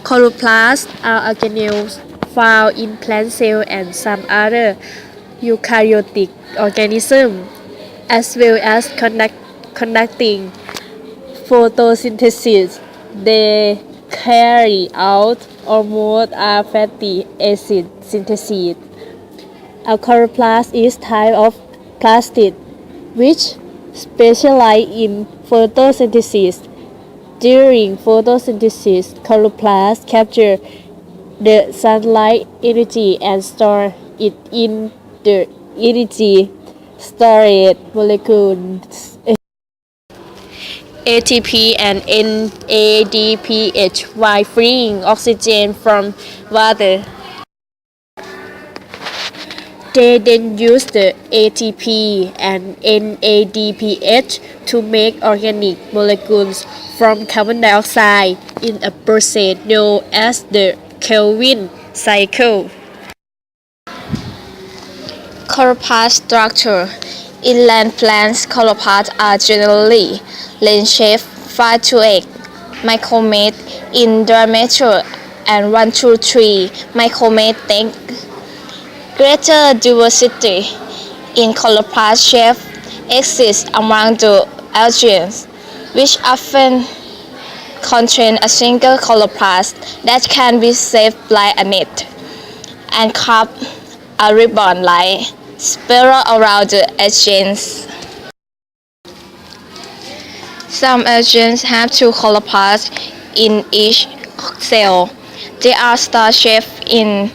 Chloroplasts are organelles found in plant cells and some other eukaryotic organisms, as well as conducting photosynthesis. They carry out almost a fatty acid synthesis. A chloroplast is a type of plastid which specialize in photosynthesis. During photosynthesis, chloroplasts capture the sunlight energy and store it in the energy storage molecules ATP and NADPH while freeing oxygen from water. They then use the ATP and NADPH to make organic molecules from carbon dioxide in a process known as the Calvin cycle. Chloroplast structure. In land plants, chloroplasts are generally lane-shaped 5 to 8 micrometers in diameter and 1 to 3 micrometers thick. Greater diversity in chloroplast shape exists among the algae, which often contain a single chloroplast that can be shaped like a net and carve a ribbon-like spiral around the edges. Some algae have 2 chloroplasts in each cell. They are star-shaped in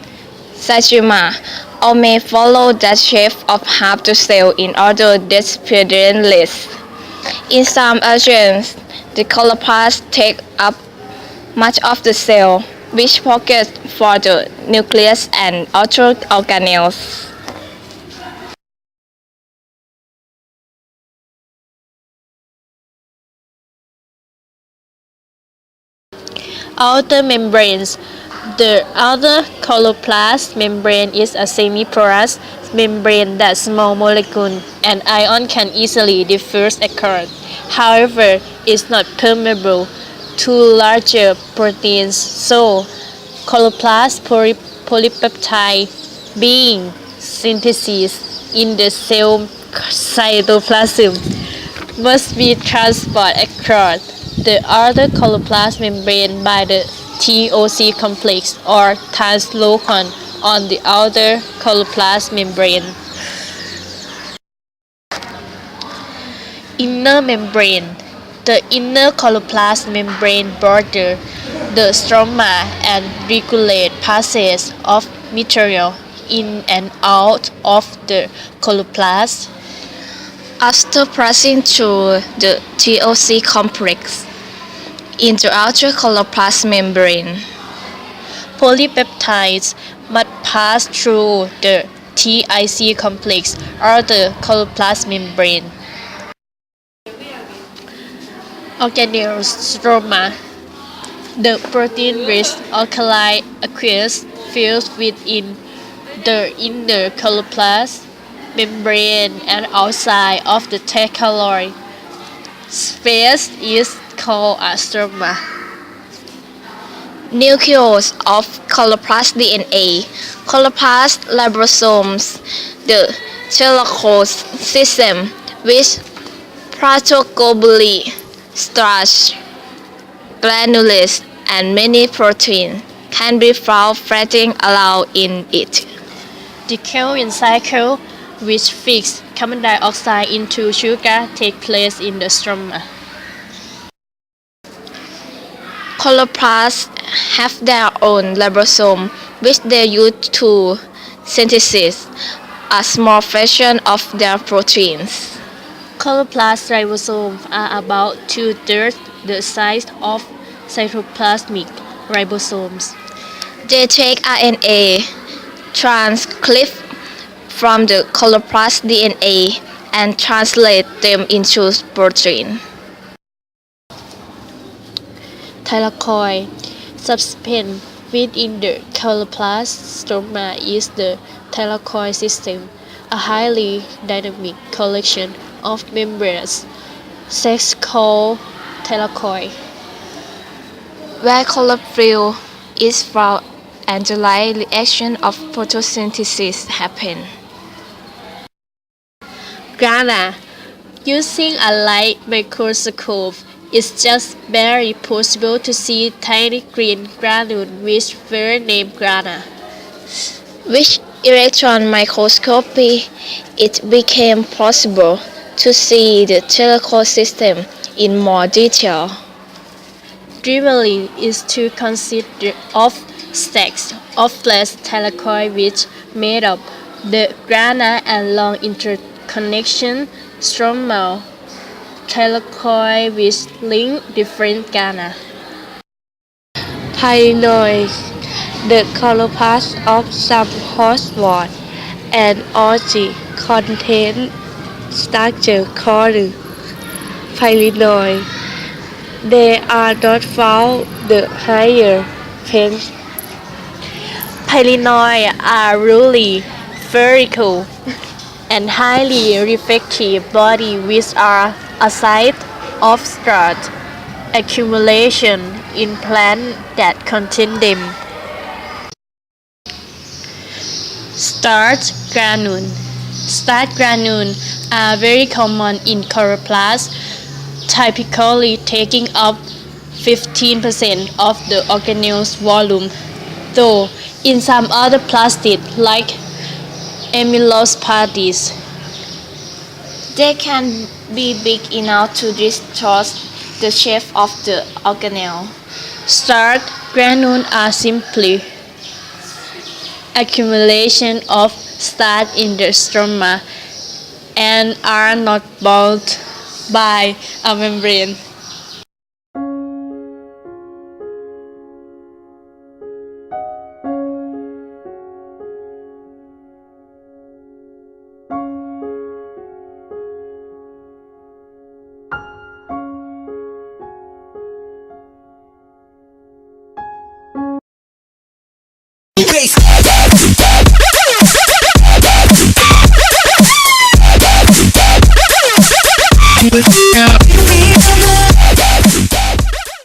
schema, or may follow the shape of half the cell in other dependently. In some algae, the chloroplasts take up much of the cell, which pockets for the nucleus and other organelles. Outer membranes. The outer chloroplast membrane is a semi-porous membrane that small molecules and ions can easily diffuse across. However, it's not permeable to larger proteins, so chloroplast polypeptide being synthesized in the cell cytoplasm must be transported across the outer chloroplast membrane by the TOC complex or translocon on the outer chloroplast membrane. Inner membrane. The inner chloroplast membrane borders the stroma and regulates passage of material in and out of the chloroplast. After passing through the TOC complex in the outer chloroplast membrane, polypeptides must pass through the TIC complex or the chloroplast membrane. Organelles stroma. The protein-rich alkaline aqueous fills within the inner chloroplast membrane and outside of the tecaloid space is called a stroma. Nucleus of chloroplast DNA. Chloroplast ribosomes, the telomerase system, which protoglobally starch, granules, and many proteins can be found floating around in it. The Calvin cycle, which fixes carbon dioxide into sugar, takes place in the stroma. Chloroplasts have their own ribosome, which they use to synthesize a small fraction of their proteins. Chloroplast ribosomes are about 2/3 the size of cytoplasmic ribosomes. They take RNA transcripts from the chloroplast DNA and translate them into protein. Thylakoid. Subsequent within the chloroplast stroma is the thylakoid system, a highly dynamic collection of membranes, sex called thylakoid, where chlorophyll is found and the light reaction of photosynthesis happen. Grana. Using a light microscope, it's just barely possible to see tiny green granules which were named grana. With electron microscopy, it became possible to see the telecol system in more detail. Dribbling is to consider of stacks of flat telecoid which made up the grana and long interconnection stromal telecoid which link different grana. Pyrenoids, the chloroplast of some host-wort and algae contain structure called pyrenoid. They are not found the higher planes. Pyrenoids are really spherical and highly reflective bodies which are a site of starch accumulation in plants that contain them. Starch granules. Starch granules are very common in chloroplast, typically taking up 15% of the organelle's volume, though in some other plastids like amylose parties, They can be big enough to distort the shape of the organelle. starch granules are simply accumulation of starch in the stroma and are not bound by a membrane. Bass.